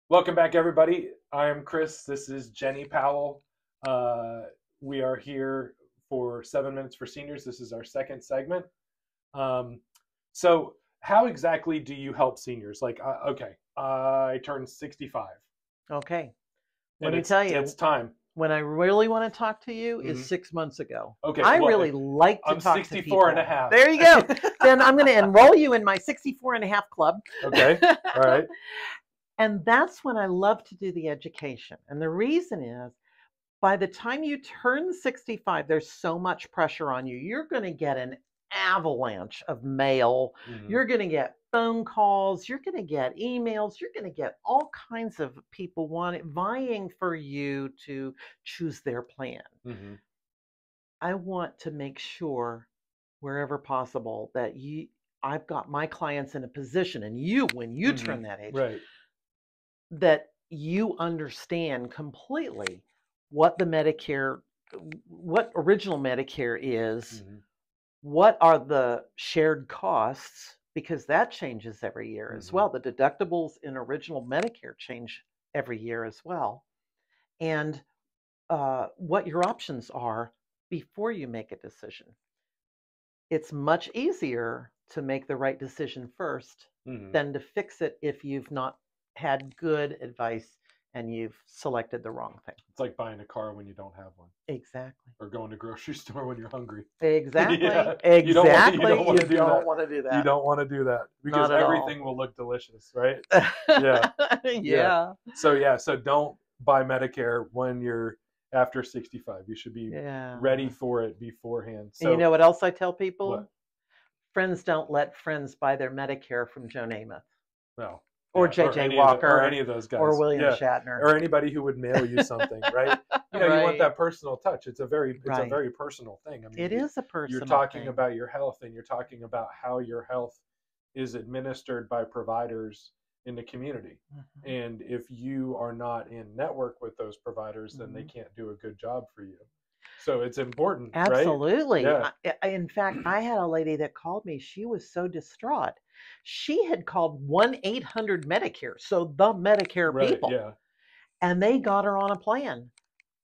Welcome back, everybody. I am Chris. This is Jennie Powell. We are here for 7 Minutes for Seniors. This is our second segment. Um, so, how exactly do you help seniors? I turned 65, Okay. Let and me tell you, it's time. when I really want to talk to you is Mhm. 6 months ago. Okay, I well, really like to I'm talk to 64 and a people. half. There you go. Then I'm going to enroll you in my 64 and a half club. Okay, all right. And that's when I love to do the education. And the reason is by the time you turn 65, there's so much pressure on you. You're going to get an avalanche of mail. Mhm. You're going to get phone calls. You're going to get emails. You're going to get all kinds of people vying for you to choose their plan. Mhm. I want to make sure, wherever possible, that I've got my clients in a position, and when you Mhm. turn that age, Right. that you understand completely what what original Medicare is, Mhm. what are the shared costs, because that changes every year as Mhm. well. The deductibles in original Medicare change every year as well. And what your options are before you make a decision. It's much easier to make the right decision first Mhm. than to fix it if you've not had good advice and you've selected the wrong thing. It's like buying a car when you don't have one, Exactly. or going to grocery store when you're hungry. Exactly. Yeah, Exactly. you don't want to You do that. don't want to do You that. don't want to do that because Not at everything all. will look delicious, right? Yeah, yeah. Yeah. So don't buy Medicare when you're after 65. You should be Yeah. ready for it beforehand. And you So know what else I tell people? what? Friends don't let friends buy their Medicare from Joe Namath Well, or yeah, JJ or Walker any of those or guys. William Yeah, Shatner. or anybody who would mail you something, right? You want Right. that personal touch. It's a very Right. personal thing. I mean, It is a you're personal talking thing. about your health, and you're talking about how your health is administered by providers in the community. Mhm. And if you are not in network with those providers, then they Mhm. can't do a good job for you. So it's important, right? Absolutely. Yeah. In fact, I had a lady that called me. She was so distraught. She had called 1-800 Medicare, so the Medicare Right. people, Yeah. and they got her on a plan.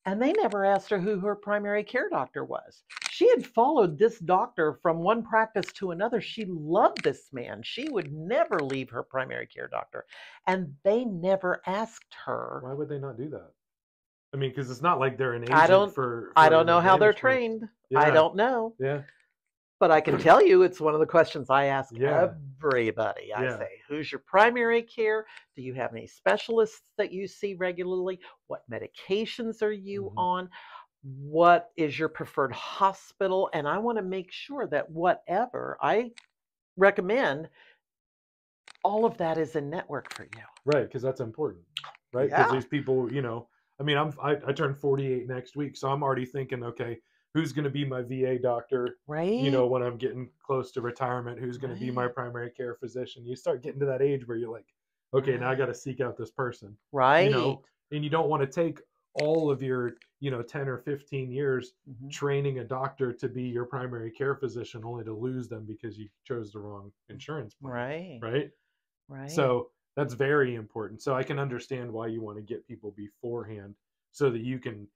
And they never asked her who her primary care doctor was. She had followed this doctor from one practice to another. She loved this man. She would never leave her primary care doctor. And they never asked her. Why would they not do that? I mean, because it's not like they're an I agent don't for I don't an know how they're advantage plan. trained. I Yeah. don't know. Yeah. But I can tell you it's one of the questions I ask Yeah. everybody. I Yeah. say, who's your primary care? Do you have any specialists that you see regularly? What medications are you Hmm. on? What is your preferred hospital? And I want to make sure that whatever I recommend, all of that is in network for you. Right, because that's important, right? Because Yeah. these people, I mean, I turn 48 next week, so I'm already thinking, okay, who's going to be my VA doctor? Right? When I'm getting close to retirement, who's going to be my Right. primary care physician? You start getting to that age where you're like, okay, now I got to Right. seek out this person, Right. and you don't want to take all of your, 10 or 15 years Mhm. training a doctor to be your primary care physician only to lose them because you chose the wrong insurance plan, Right. right? Right. So that's very important. So I can understand why you want to get people beforehand so that you can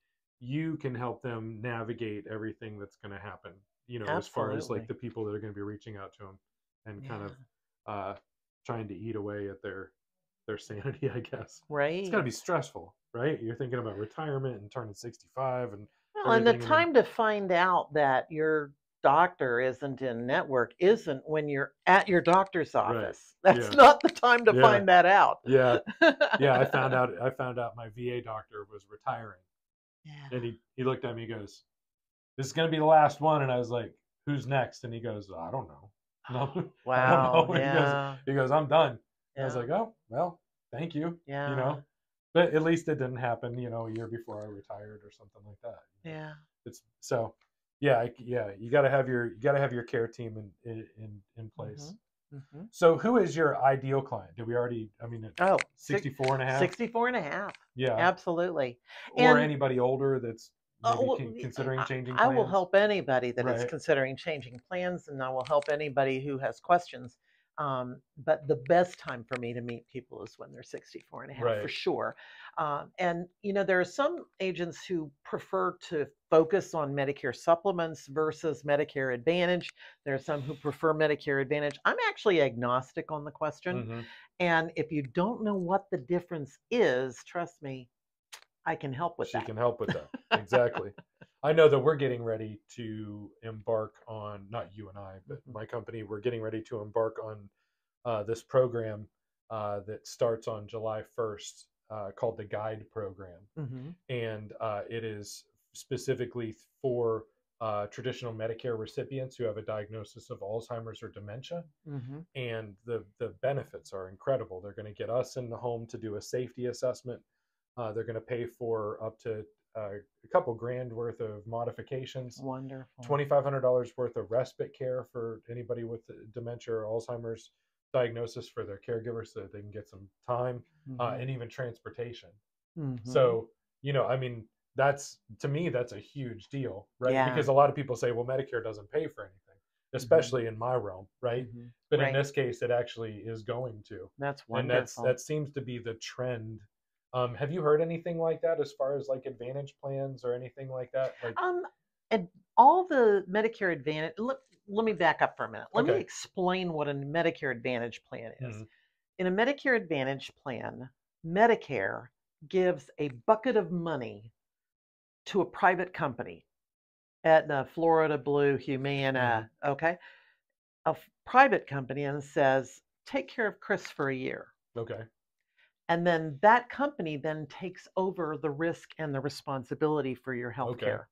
help them navigate everything that's going to happen, as far as like Absolutely. the people that are going to be reaching out to them and kind Yeah. of uh, trying to eat away at their sanity, I guess. It's got to Right. be stressful, right? You're thinking about retirement and turning 65 and Well, and the everything. And then, time to find out that your doctor isn't in network isn't when you're at your doctor's right. office. That's Yeah. not the time to Yeah. find that out. Yeah. Yeah. I found out my VA doctor was retiring. Yeah. And he looked at me, he goes, "This is gonna be the last one." And I was like, "Who's next?" And he goes, "I don't know." No, I don't Wow. know. And Yeah. he goes, "I'm done." And I was Yeah. like, "Oh, well, thank you." Yeah. But at least it didn't happen, a year before I retired or something like that. Yeah. It's so, yeah, yeah. You gotta have your care team in place. Mhm. Mhm. So who is your ideal client? Did we already? I mean, Oh, 64 and a half. 64 and a half. Yeah. Absolutely. Or And anybody older that's maybe well, considering changing I will plans. help anybody that is Right. considering changing plans, and I will help anybody who has questions. But the best time for me to meet people is when they're 64 and a half, for Right. sure. And, there are some agents who prefer to focus on Medicare supplements versus Medicare Advantage. There are some who prefer Medicare Advantage. I'm actually agnostic on the question. Hmm. And if you don't know what the difference is, trust me, I can help with She that. can help with that. Exactly. I know that we're getting ready to embark on, not you and I, but my company, we're getting ready to embark on this program that starts on July 1st called the Guide Program. Mm-hmm. And it is specifically for traditional Medicare recipients who have a diagnosis of Alzheimer's or dementia. Mm-hmm. And the benefits are incredible. They're going to get us in the home to do a safety assessment. They're going to pay for up to a couple grand worth of modifications. Wonderful. $2,500 worth of respite care for anybody with dementia or Alzheimer's diagnosis for their caregivers so that they can get some time, and even transportation. Mm-hmm. So, I mean, to me, that's a huge deal, right? Yeah. Because a lot of people say, well, Medicare doesn't pay for anything, especially in my realm, right? But in Right. this case, it actually is going to. That's And wonderful. that seems to be the trend. Have you heard anything like that as far as like Advantage plans or anything like that? Like, And all the Medicare Advantage, let me back up for a minute. Let me Okay. explain what a Medicare Advantage plan is. Mhm. In a Medicare Advantage plan, Medicare gives a bucket of money to a private company, Aetna, Florida Blue, Humana, okay? Private company, and says, take care of Chris for a year. Okay. And then that company then takes over the risk and the responsibility for your health Okay. care.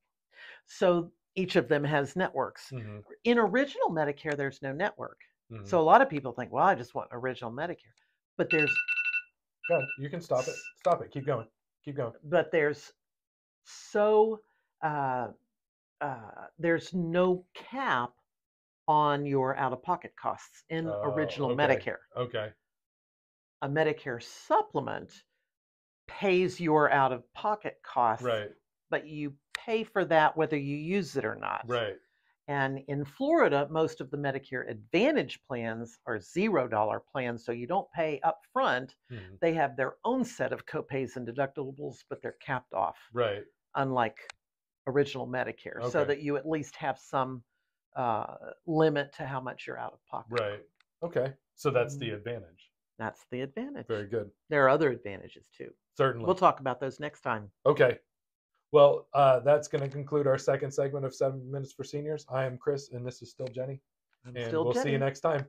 So each of them has networks. Hmm. In original Medicare, there's no network. Hmm. So a lot of people think, well, I just want original Medicare. But Go ahead. You can stop it. Stop it. Keep going. Keep going. there's there's no cap on your out-of-pocket costs in original Okay. Medicare. Okay. A Medicare supplement pays your out-of-pocket costs, Right. but you pay for that whether you use it or not. Right. And in Florida, most of the Medicare Advantage plans are $0 plans, so you don't pay up front. Mhm. They have their own set of copays and deductibles, but they're capped off, Right. unlike original Medicare, so Okay. that you at least have some limit to how much you're out of pocket. Right. Okay. So that's the advantage. That's the advantage. Very good. There are other advantages too. Certainly. We'll talk about those next time. Okay. Well, that's going to conclude our second segment of 7 Minutes for Seniors. I am Chris, and this is still Jenny. I'm And still we'll see you Jenny. next time.